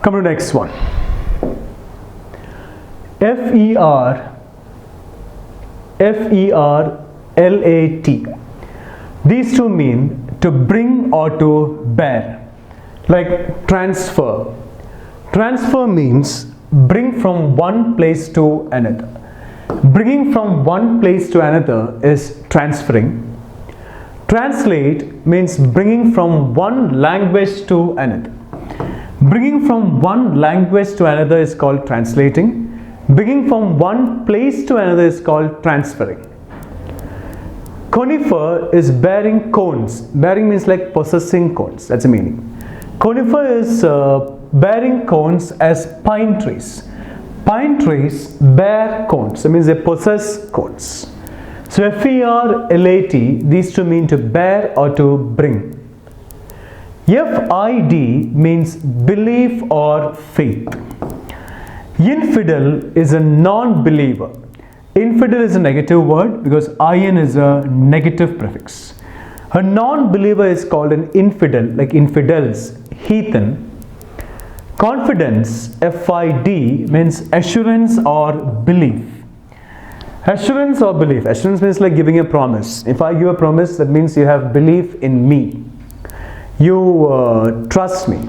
Come to the next one. F-E-R-L-A-T. These two mean to bring or to bear. Like transfer. Transfer means bring from one place to another. Bringing from one place to another is transferring. Translate means bringing from one language to another. Bringing from one language to another is called translating. Bringing from one place to another is called transferring. Conifer is bearing cones. Bearing means like possessing cones. That's the meaning. Conifer is bearing cones as pine trees. Pine trees bear cones. That means they possess cones. So F-E-R-L-A-T, these two mean to bear or to bring. F-I-D means belief or faith. Infidel is a non-believer. Infidel is a negative word because in is a negative prefix. A non-believer is called an infidel, like infidels, heathen. Confidence, F-I-D, means assurance or belief. Assurance or belief. Assurance means like giving a promise. If I give a promise, that means you have belief in me. You trust me.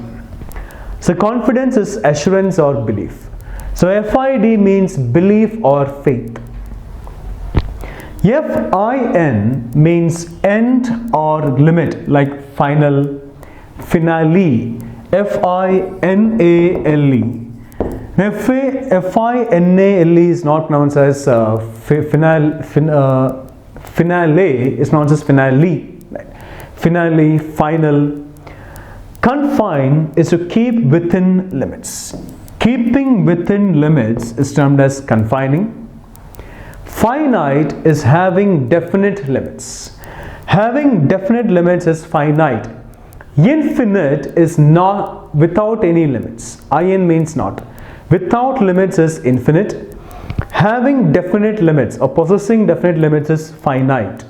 So confidence is assurance or belief. So F-I-D means belief or faith. F-I-N means end or limit, like final, finale. F-I-N-A-L-E. F-I-N-A-L-E is not pronounced as finale, is not just finale. Finale, final. Confine is to keep within limits. Keeping within limits is termed as confining. Finite is having definite limits. Having definite limits is finite. Infinite is not without any limits. In means not. Without limits is infinite. Having definite limits or possessing definite limits is finite.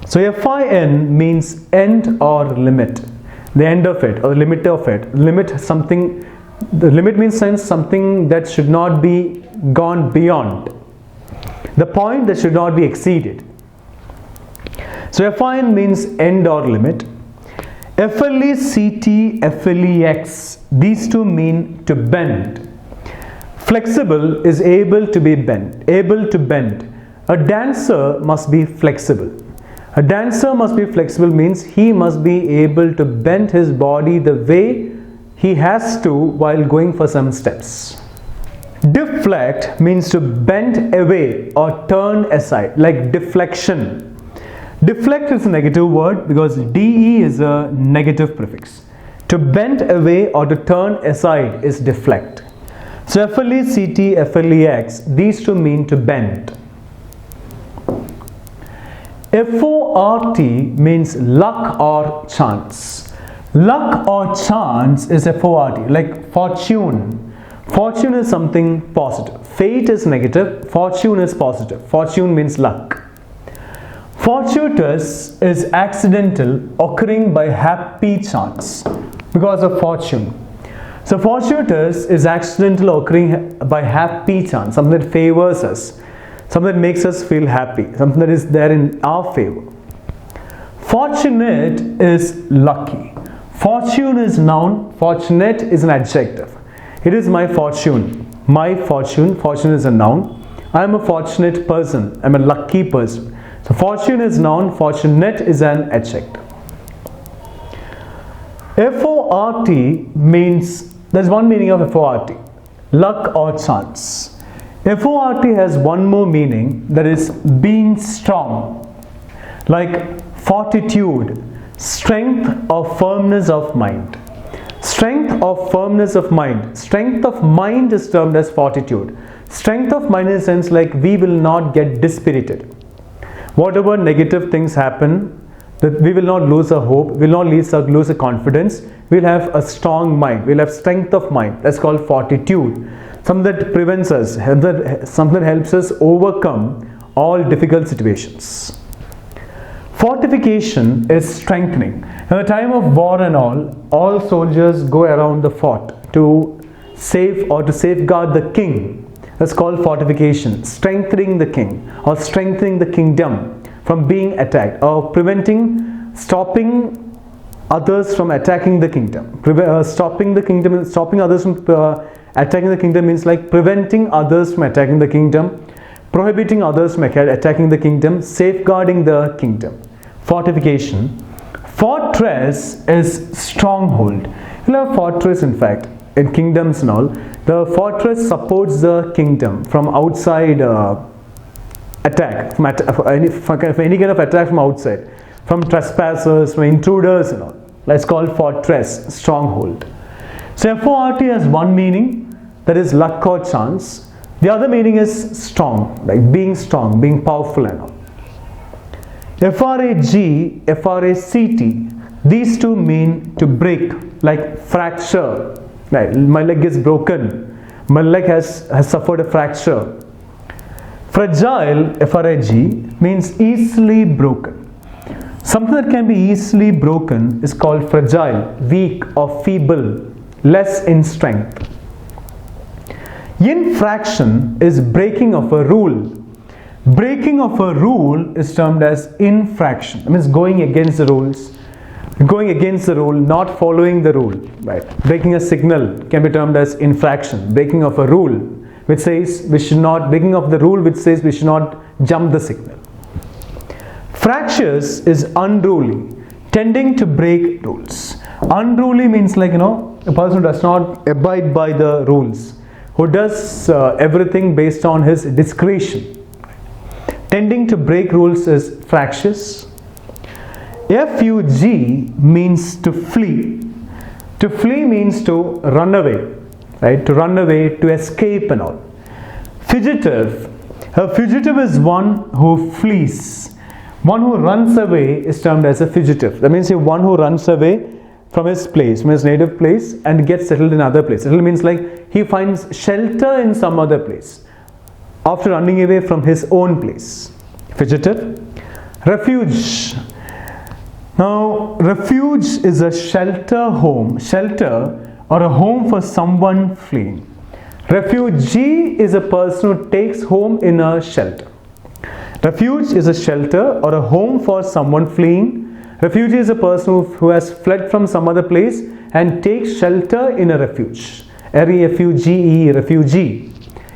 So F-I-N means end or limit. The end of it or limit of it. Limit something. The limit means something that should not be gone beyond. The point that should not be exceeded. So F-I-N means end or limit. F-L-E-C-T, F-L-E-X, these two mean to bend. Flexible is able to be bent, able to bend. A dancer must be flexible. A dancer must be flexible means he must be able to bend his body the way he has to while going for some steps. Deflect means to bend away or turn aside, like deflection. Deflect is a negative word because DE is a negative prefix. To bend away or to turn aside is deflect. So F-L-E-C-T, F-L-E-X, these two mean to bend. F-O-R-T means luck or chance. Luck or chance is F-O-R-T, like fortune. Fortune is something positive. Fate is negative. Fortune is positive. Fortune means luck. Fortuitous is accidental, occurring by happy chance because of fortune. So fortuitous is accidental, occurring by happy chance, something that favors us, something that makes us feel happy, something that is there in our favor. Fortunate is lucky. Fortune is noun, fortunate is an adjective. It is my fortune. My fortune, fortune is a noun. I am a fortunate person. I am a lucky person. So fortune is noun, fortunate is an adjective. F-O-R-T means, there's one meaning of F-O-R-T, luck or chance. F-O-R-T has one more meaning, that is being strong, like fortitude, strength or firmness of mind. Strength or firmness of mind. Strength of mind is termed as fortitude. Strength of mind in the sense like we will not get dispirited. Whatever negative things happen, that we will not lose our hope, we will not lose our confidence, we will have a strong mind, we will have strength of mind. That's called fortitude. Something that prevents us, something that helps us overcome all difficult situations. Fortification is strengthening. At the time of war and all soldiers go around the fort to save or to safeguard the king. That's called fortification. Strengthening the king or strengthening the kingdom from being attacked, or stopping others from attacking the kingdom. Stopping others from attacking the kingdom means like preventing others from attacking the kingdom, prohibiting others from attacking the kingdom, safeguarding the kingdom. Fortification. Fortress is stronghold. You know, fortress, in fact, in kingdoms and all, the fortress supports the kingdom from outside attack, from any kind of attack from outside, from trespassers, from intruders and all. That's called fortress, stronghold. So FORT has one meaning, that is luck or chance. The other meaning is strong, like being strong, being powerful and all. FRAG, FRACT, these two mean to break, like fracture. Right? My leg is broken. My leg has suffered a fracture. Fragile, FRAG, means easily broken. Something that can be easily broken is called fragile, weak or feeble, less in strength. Infraction is breaking of a rule. Breaking of a rule is termed as infraction. It means going against the rules. Going against the rule, not following the rule. Right? Breaking a signal can be termed as infraction. Breaking of a rule which says we should not, breaking of the rule which says we should not jump the signal. Fractious is unruly, tending to break rules. Unruly means like, a person who does not abide by the rules, who does everything based on his discretion. Tending to break rules is fractious. FUG means to flee. To flee means to run away, right? To run away, to escape and all. Fugitive. A fugitive is one who flees. One who runs away is termed as a fugitive. That means one who runs away from his place, from his native place, and gets settled in other place. Settled means like he finds shelter in some other place after running away from his own place. Fugitive. Refuge. Now, refuge is a shelter or a home for someone fleeing. Refugee is a person who takes home in a shelter. Refuge is a shelter or a home for someone fleeing. Refugee is a person who has fled from some other place and takes shelter in a refuge. R-E-F-U-G-E, refugee.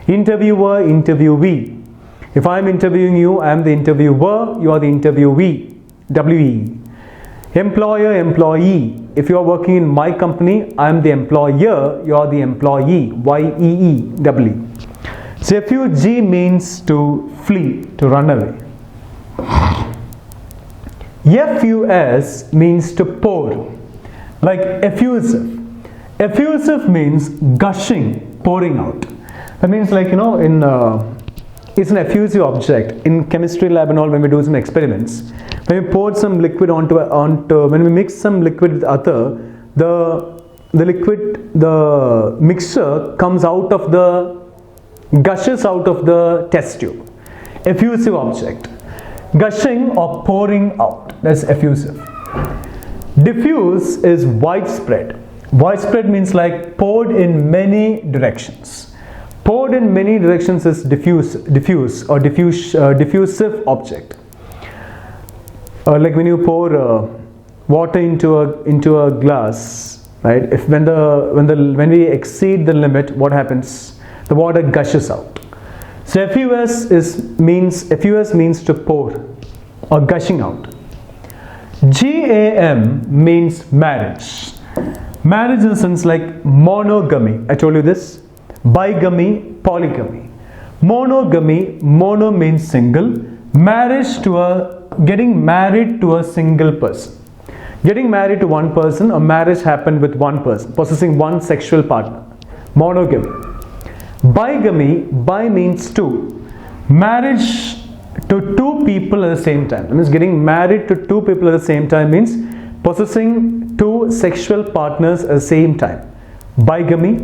Interviewer, interviewee. If I am interviewing you, I am the interviewer, you are the interviewee. W-E. Employer, employee. If you are working in my company, I am the employer, you are the employee. Y-E-E-W. So FUG means to flee, to run away. FUS means to pour, like effusive. Effusive means gushing, pouring out. That means like, it's an effusive object. In chemistry lab and all, when we do some experiments, when we pour some liquid when we mix some liquid with other, the mixture comes out of gushes out of the test tube. Effusive object. Gushing or pouring out. That's effusive. Diffuse is widespread. Widespread means like poured in many directions. Poured in many directions is diffuse or diffusive object. Like when you pour water into a glass, right? If when we exceed the limit, what happens? The water gushes out. So FUS means to pour or gushing out. GAM means marriage. Marriage in the sense like monogamy. I told you this. Bigamy, polygamy. Monogamy, mono means single. Getting married to a single person. Getting married to one person, a marriage happened with one person, possessing one sexual partner. Monogamy. Bigamy, bi means two. Marriage to two people at the same time. That means getting married to two people at the same time means possessing two sexual partners at the same time. Bigamy.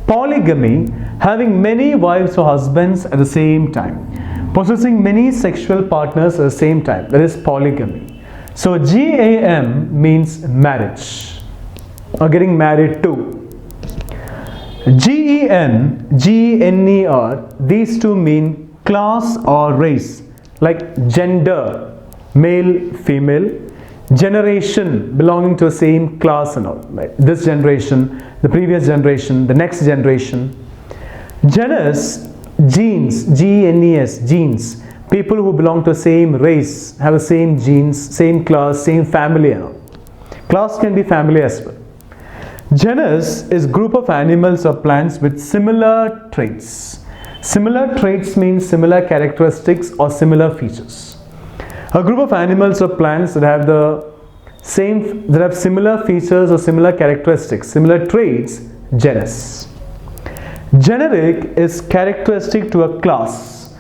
Polygamy, having many wives or husbands at the same time. Possessing many sexual partners at the same time. That is polygamy. So GAM means marriage or getting married to. Gen, Gener, these two mean class or race, like gender, male, female, generation, belonging to the same class and all. Right? This generation, the previous generation, the next generation. Genus, genes, G-E-N-E-S, genes, people who belong to the same race, have the same genes, same class, same family and all. Class can be family as well. Genus is group of animals or plants with similar traits. Similar traits means similar characteristics or similar features. A group of animals or plants that have similar features or similar characteristics, similar traits, genus. Generic is characteristic to a class.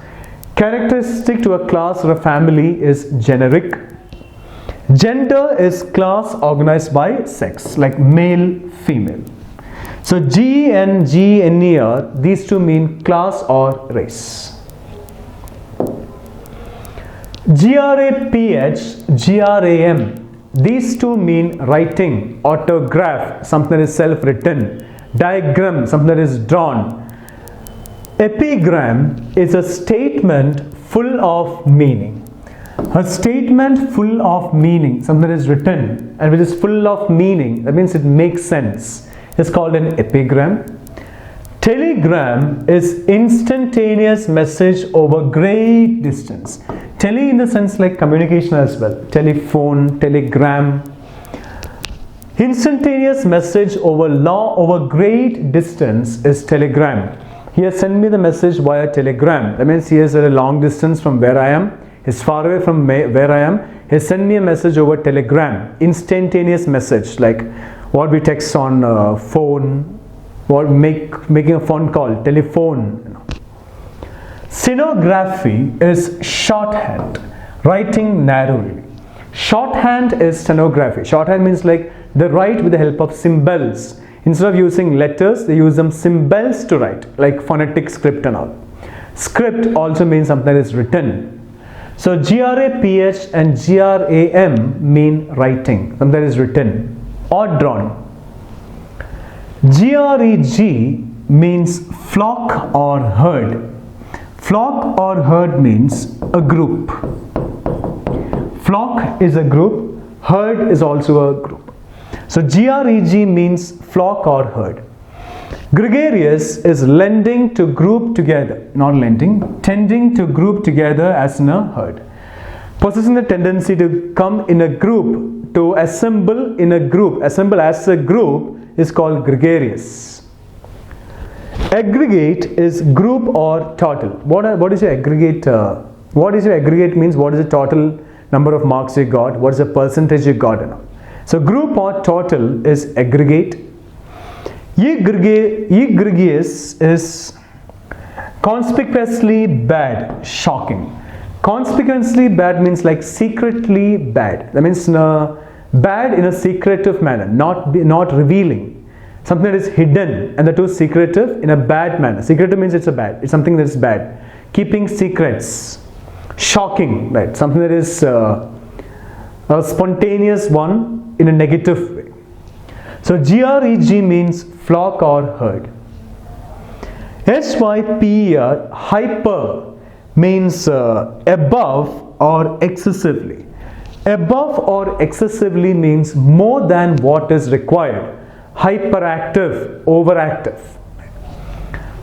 Characteristic to a class or a family is generic. Gender is class organized by sex, like male, female. So Gen, Gener, these two mean class or race. Graph, gram, these two mean writing, autograph, something that is self-written, diagram, something that is drawn. Epigram is a statement full of meaning. A statement full of meaning, something that is written and which is full of meaning, that means it makes sense, is called an epigram. Telegram is instantaneous message over great distance. Tele in the sense like communication as well. Telephone, telegram. Instantaneous message over great distance is telegram. He has sent me the message via telegram. That means he is at a long distance from where I am. He's far away from where I am. He sent me a message over telegram. Instantaneous message, like what we text on phone, or making a phone call, telephone. Stenography is shorthand, writing narrowly. Shorthand is stenography. Shorthand means like they write with the help of symbols. Instead of using letters, they use them symbols to write, like phonetic script and all. Script also means something that is written. So graph and gram mean writing, something that is written or drawn. Greg means flock or herd. Flock or herd means a group. Flock is a group, herd is also a group. So greg means flock or herd. Gregarious is lending to group together, not lending, tending to group together as in a herd. Possessing the tendency to come in a group, to assemble in a group, assemble as a group is called gregarious. Aggregate is group or total. What is your aggregate? What is your aggregate means what is the total number of marks you got, what is the percentage you got and all. So group or total is aggregate. Egregious is conspicuously bad, shocking. Conspicuously bad means like secretly bad. That means bad in a secretive manner, not revealing. Something that is hidden, and the two secretive in a bad manner. Secretive means it's something that is bad. Keeping secrets. Shocking, right? Something that is a spontaneous one in a negative way. So greg means flock or herd. Hyper, hyper means above or excessively. Above or excessively means more than what is required. Hyperactive, overactive.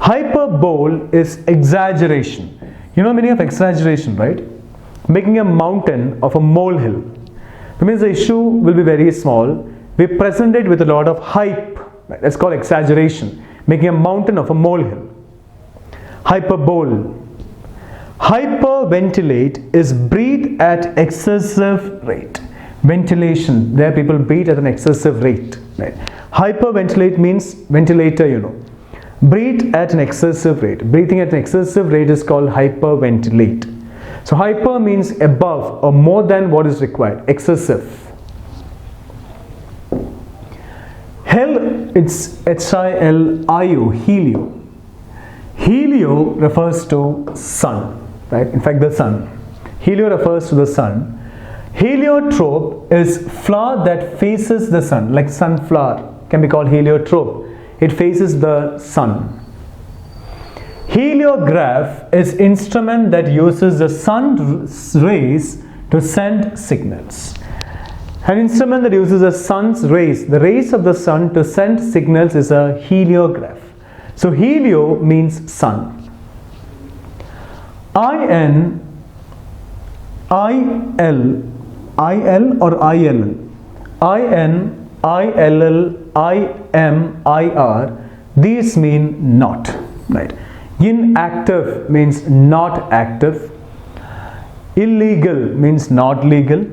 Hyperbole is exaggeration. You know the meaning of exaggeration, right? Making a mountain of a molehill. That means the issue will be very small. We present it with a lot of hype. Right? That's called exaggeration. Making a mountain of a molehill. Hyperbole. Hyperventilate is breathe at excessive rate. Ventilation. There people breathe at an excessive rate. Right? Hyperventilate means ventilator, you know. Breathe at an excessive rate. Breathing at an excessive rate is called hyperventilate. So hyper means above or more than what is required. Excessive. Hel, it's H-I-L-I-O, helio. Helio refers to sun, right? In fact, the sun. Helio refers to the sun. Heliotrope is flower that faces the sun, like sunflower can be called heliotrope. it faces the sun. Heliograph is instrument that uses the sun's rays to send signals. An instrument that uses the sun's rays, the rays of the sun to send signals is a heliograph. So helio means sun. IN, IL, IL or ILL? IN, ILL, IM, IR, these mean not, right? Inactive means not active. Illegal means not legal.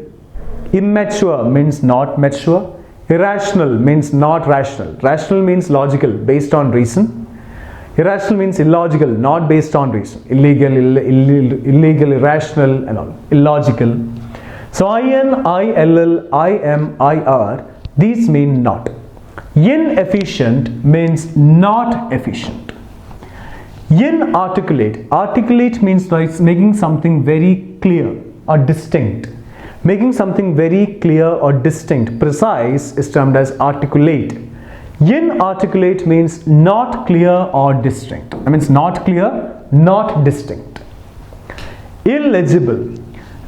Immature means not mature. Irrational means not rational. Rational means logical, based on reason. Irrational means illogical, not based on reason. Illegal, irrational, and all. Illogical. So IN, ILL, IM, IR, these mean not. Inefficient means not efficient. Inarticulate. Articulate means like making something very clear or distinct. Making something very clear or distinct, precise, is termed as articulate. Inarticulate means not clear or distinct. That means not clear, not distinct. Illegible.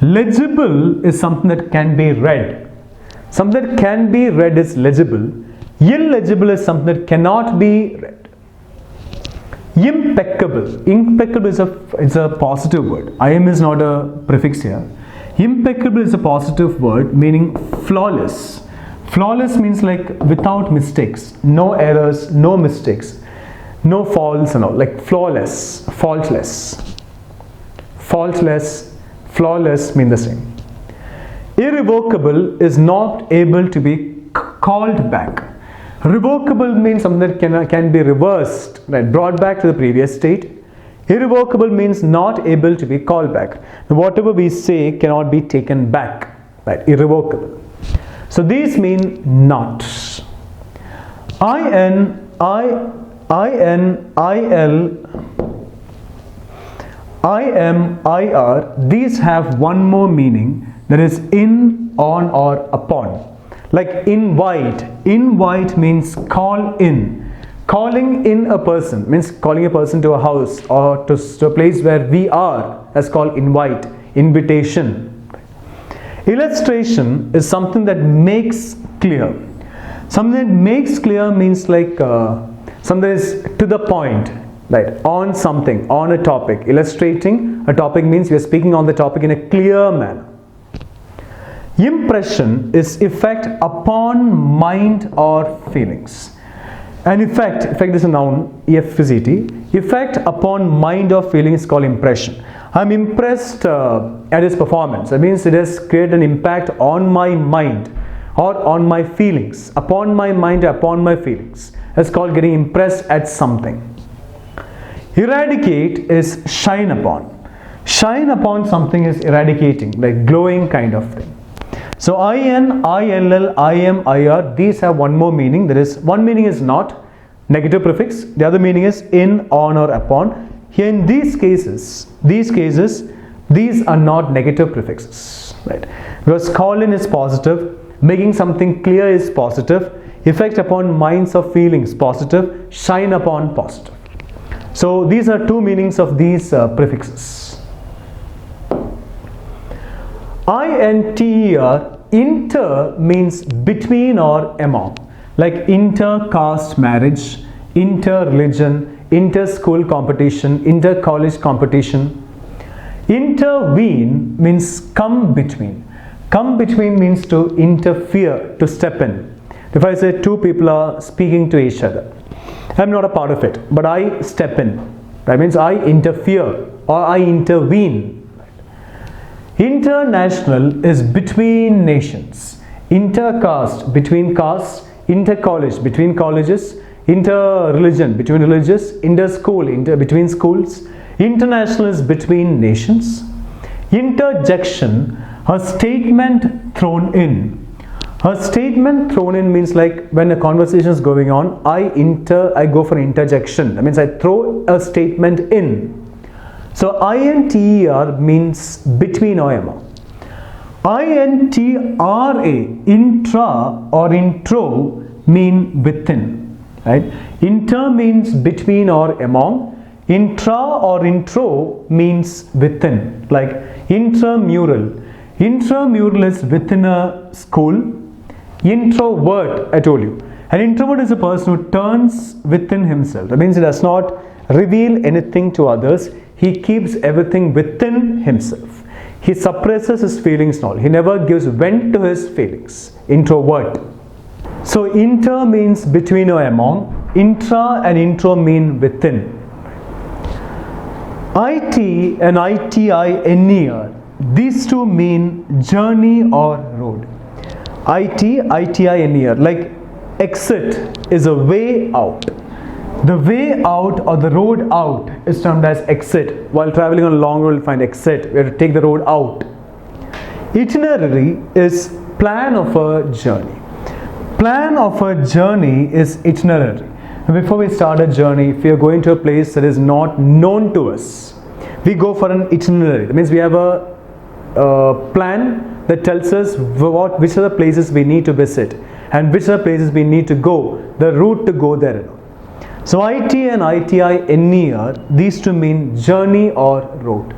Legible is something that can be read. Something that can be read is legible. Illegible is something that cannot be read. Impeccable. Impeccable is a positive word. Im is not a prefix here. Impeccable is a positive word meaning flawless. Flawless means like without mistakes, no errors, no mistakes, no faults and all, like flawless, faultless. Faultless, flawless mean the same. Irrevocable is not able to be called back. Revocable means something that can be reversed, right, brought back to the previous state. Irrevocable means not able to be called back. Whatever we say cannot be taken back, right? Irrevocable. So these mean not. IN, IL, IM, IR, these have one more meaning, that is in, on or upon. Like invite. Invite means call in. Calling in a person means calling a person to a house or to a place where we are. That's called invite, invitation. Illustration is something that makes clear. Something that makes clear means like something that is to the point, right? On something, on a topic. Illustrating a topic means we are speaking on the topic in a clear manner. Impression is effect upon mind or feelings. An effect is a noun, EFCT. Effect upon mind or feeling is called impression. I'm impressed at his performance. That means it has created an impact on my mind or on my feelings. Upon my mind, upon my feelings. That's called getting impressed at something. Eradicate is shine upon. Shine upon something is eradicating, like glowing kind of thing. So IN, ILL, IM, IR, these have one more meaning. There is one meaning is not, negative prefix. The other meaning is in, on or upon. Here in these cases, these are not negative prefixes, right? Because call in is positive, making something clear is positive, effect upon minds or feelings positive, shine upon positive. So these are two meanings of these prefixes. INTER, inter means between or among, like inter-caste marriage, inter-religion, inter-school competition, inter-college competition. Intervene means come between. Come between means to interfere, to step in. If I say two people are speaking to each other, I'm not a part of it, but I step in. That means I interfere or I intervene. International is between nations. Inter-caste, between castes. Inter-college, between colleges. Inter-religion, between religious. Inter-school, between schools. International is between nations. Interjection, a statement thrown in. A statement thrown in means like when a conversation is going on, I go for interjection. That means I throw a statement in. So INTER means between or among. INTRA, intra or intro, mean within. right? Inter means between or among. Intra or intro means within, like intramural. Intramural is within a school. Introvert, I told you. An introvert is a person who turns within himself. That means he does not reveal anything to others. He keeps everything within himself. He suppresses his feelings and all. He never gives vent to his feelings. Introvert. So inter means between or among. Intra and intro mean within. IT and ITINER, these two mean journey or road. ITINER, like exit is a way out. The way out or the road out is termed as exit. While traveling on a long road, you'll find exit. We have to take the road out. Itinerary is plan of a journey. Plan of a journey is itinerary. Before we start a journey, if we are going to a place that is not known to us, we go for an itinerary. That means we have a plan that tells us which are the places we need to visit and which are the places we need to go, the route to go there. So IT and ITINER, these two mean journey or road.